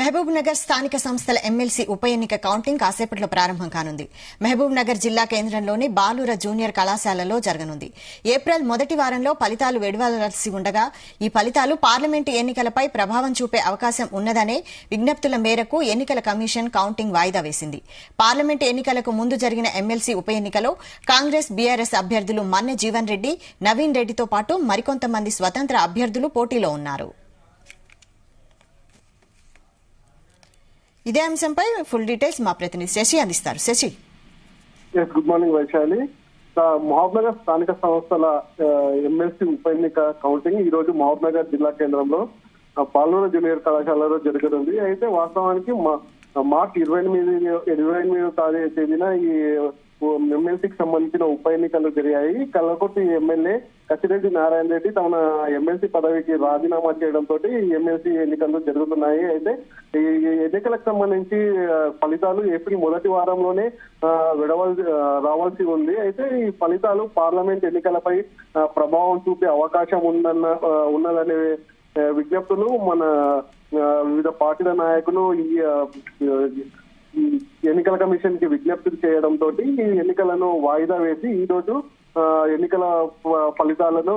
మహబూబ్ నగర్ స్థానిక సంస్థల ఎమ్మెల్సీ ఉప ఎన్నిక కౌంటింగ్ కాసేపట్లో ప్రారంభం కానుంది. మహబూబ్ నగర్ జిల్లా కేంద్రంలోని బాలూర జూనియర్ కళాశాలలో జరగనుంది. ఏప్రిల్ మొదటి వారంలో ఫలితాలు వెలువడాల్సి ఉండగా ఈ ఫలితాలు పార్లమెంటు ఎన్నికలపై ప్రభావం చూపే అవకాశం ఉన్నదనే విజ్ఞప్తుల మేరకు ఎన్నికల కమిషన్ కౌంటింగ్ వాయిదా వేసింది. పార్లమెంటు ఎన్నికలకు ముందు జరిగిన ఎమ్మెల్సీ ఉప ఎన్నికలో కాంగ్రెస్ బీఆర్ఎస్ అభ్యర్థులు మన్నె జీవన్ రెడ్డి, నవీన్ రెడ్డితో పాటు మరికొంతమంది స్వతంత్ర అభ్యర్థులు పోటీలో ఉన్నారు. ఇదే అంశంపై ఫుల్ డీటెయిల్స్ మా ప్రతినిధి శశి అందిస్తారు. Shashi, good morning Vaishali. Mahbubnagar స్థానిక సంస్థల ఎమ్మెల్సీ ఉప ఎన్నిక కౌంటింగ్ ఈ రోజు మహబూబ్ నగర్ జిల్లా కేంద్రంలో బాలూర జూనియర్ కళాశాలలో జరగనుంది. అయితే వాస్తవానికి మార్చి 28 తేదీన ఈ ఎమ్మెల్సీకి సంబంధించిన ఉప ఎన్నికలు జరిగాయి. కల్లకుర్తి ఎమ్మెల్యే కచ్చిరెడ్డి నారాయణ రెడ్డి తమ ఎమ్మెల్సీ పదవికి రాజీనామా చేయడంతో ఎమ్మెల్సీ ఎన్నికలు జరుగుతున్నాయి. అయితే ఈ ఎన్నికలకు సంబంధించి ఫలితాలు ఏప్రిల్ మొదటి వారంలోనే రావాల్సి ఉంది. అయితే ఈ ఫలితాలు పార్లమెంట్ ఎన్నికలపై ప్రభావం చూపే అవకాశం ఉన్నదనే విజ్ఞప్తులు మన వివిధ పార్టీల నాయకులు ఈ ఎన్నికల కమిషన్ కి విజ్ఞప్తులు చేయడంతో ఈ ఎన్నికలను వాయిదా వేసి ఈ రోజు ఎన్నికల ఫలితాలను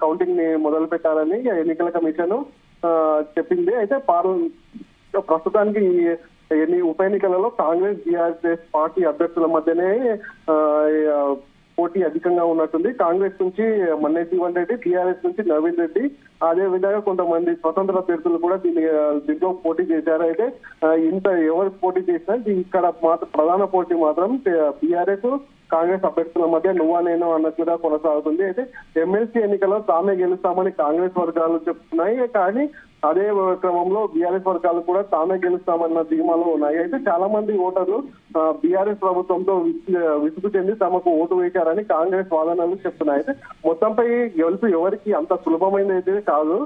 కౌంటింగ్ ని మొదలు పెట్టాలని ఎన్నికల కమిషన్ చెప్పింది. అయితే ప్రస్తుతానికి ఉప ఎన్నికలలో కాంగ్రెస్ బీఆర్ఎస్ పార్టీ అభ్యర్థుల మధ్యనే పోటీ అధికంగా ఉన్నట్టుంది. కాంగ్రెస్ నుంచి మన్నె జీవన్ రెడ్డి, టీఆర్ఎస్ నుంచి నవీన్ రెడ్డి, అదే విధంగా కొంతమంది స్వతంత్ర అభ్యర్థులు కూడా దీంట్లో పోటీ చేశారు. అయితే ఇంత ఎవరు పోటీ చేసినా ఇక్కడ ప్రధాన పోటీ మాత్రం బీఆర్ఎస్ కాంగ్రెస్ అభ్యర్థుల మధ్య నువ్వా నేను అన్నట్లుగా కొనసాగుతుంది. అయితే ఎమ్మెల్సీ ఎన్నికల్లో తామే గెలుస్తామని కాంగ్రెస్ వర్గాలు చెప్తున్నాయి. కానీ అదే క్రమంలో బీఆర్ఎస్ వర్గాలు కూడా తామే గెలుస్తామన్న ధీమాలో ఉన్నాయి. అయితే చాలా మంది ఓటర్లు బీఆర్ఎస్ ప్రభుత్వంతో విసుగు చెంది తమకు ఓటు వేశారని కాంగ్రెస్ వాదనలు చెప్తున్నాయి. అయితే మొత్తంపై గెలుపు ఎవరికి అంత సులభమైనది అయితే కాదు.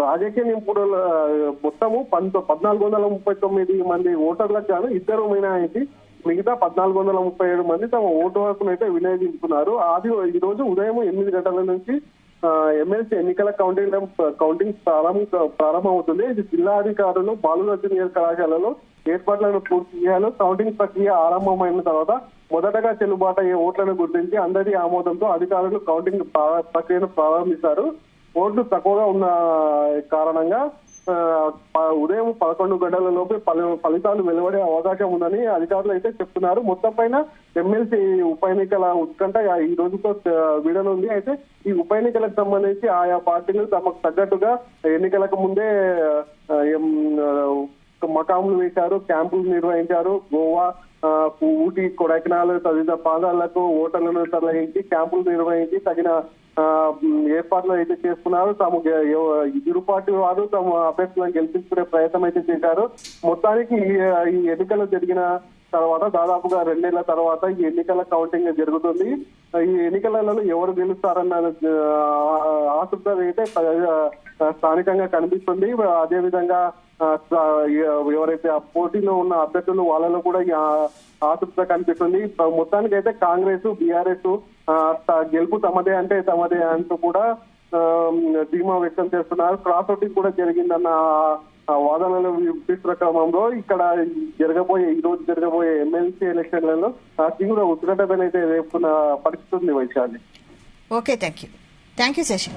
రాజకీయ నిపుణుల మొత్తము 1439 మంది ఓటర్లకు గాను 2 మినహాయించి మిగతా 1437 మంది తమ ఓటు హక్కును అయితే వినియోగించుకున్నారు. ఈ రోజు ఉదయం 8 గంటల నుంచి ఎమ్మెల్సీ ఎన్నికల కౌంటింగ్ ప్రారంభమవుతుంది. ఇది జిల్లా అధికారులు బాలూర జూనియర్ కళాశాలలో ఏర్పాట్లను పూర్తి చేయాలి. కౌంటింగ్ ప్రక్రియ ఆరంభమైన తర్వాత మొదటగా చెల్లుబాటు అయ్యే ఓట్లను గుర్తించి అందరి ఆమోదంతో అధికారులు కౌంటింగ్ ప్రక్రియను ప్రారంభిస్తారు. ఓట్లు తక్కువగా ఉన్న కారణంగా ఉదయం 11 గంటల లోపే ఫలితాలు వెలువడే అవకాశం ఉందని అధికారులు అయితే చెప్తున్నారు. మొత్తం పైన ఎమ్మెల్సీ ఉప ఎన్నికల ఉత్కంఠ ఈ రోజుతో వీడనుంది. అయితే ఈ ఉప ఎన్నికలకు సంబంధించి ఆయా పార్టీలు తమకు తగ్గట్టుగా ఎన్నికలకు ముందే మకాములు వేశారు, క్యాంపులు నిర్వహించారు. గోవా, ఊటీ, కొడైకెనాల్ తదితర ప్రాంతాలకు ఓటర్లను తరలించి క్యాంపులు నిర్వహించి తగిన ఏర్పాట్లు అయితే చేసుకున్నారు. తాము ఇరు పార్టీ వారు తమ అభ్యర్థులను గెలిపించుకునే ప్రయత్నం అయితే చేశారు. మొత్తానికి ఈ ఎన్నికలు జరిగిన తర్వాత దాదాపుగా 2 నెలల తర్వాత ఈ ఎన్నికల కౌంటింగ్ జరుగుతుంది. ఈ ఎన్నికలలో ఎవరు గెలుస్తారన్న ఆసక్తి అయితే స్థానికంగా కనిపిస్తుంది. అదేవిధంగా ఎవరైతే ఆ పోటీలో ఉన్న అభ్యర్థులు వాళ్ళలో కూడా ఆసక్తిగా కనిపిస్తుంది. మొత్తానికి అయితే కాంగ్రెస్ బీఆర్ఎస్ గెలుపు తమదే అంటూ కూడా ధీమా వ్యక్తం చేస్తున్నారు. క్రాస్ ఓటింగ్ కూడా జరిగిందన్న వాదనలు వినిపిస్తున్న క్రమంలో ఇక్కడ ఈ రోజు జరగబోయే ఎమ్మెల్సీ ఎలక్షన్లలో తీవ్ర ఉత్కంఠతనైతే రేపుకున్న పరిస్థితి ఉంది. Vaishali. Okay, thank you Shashi.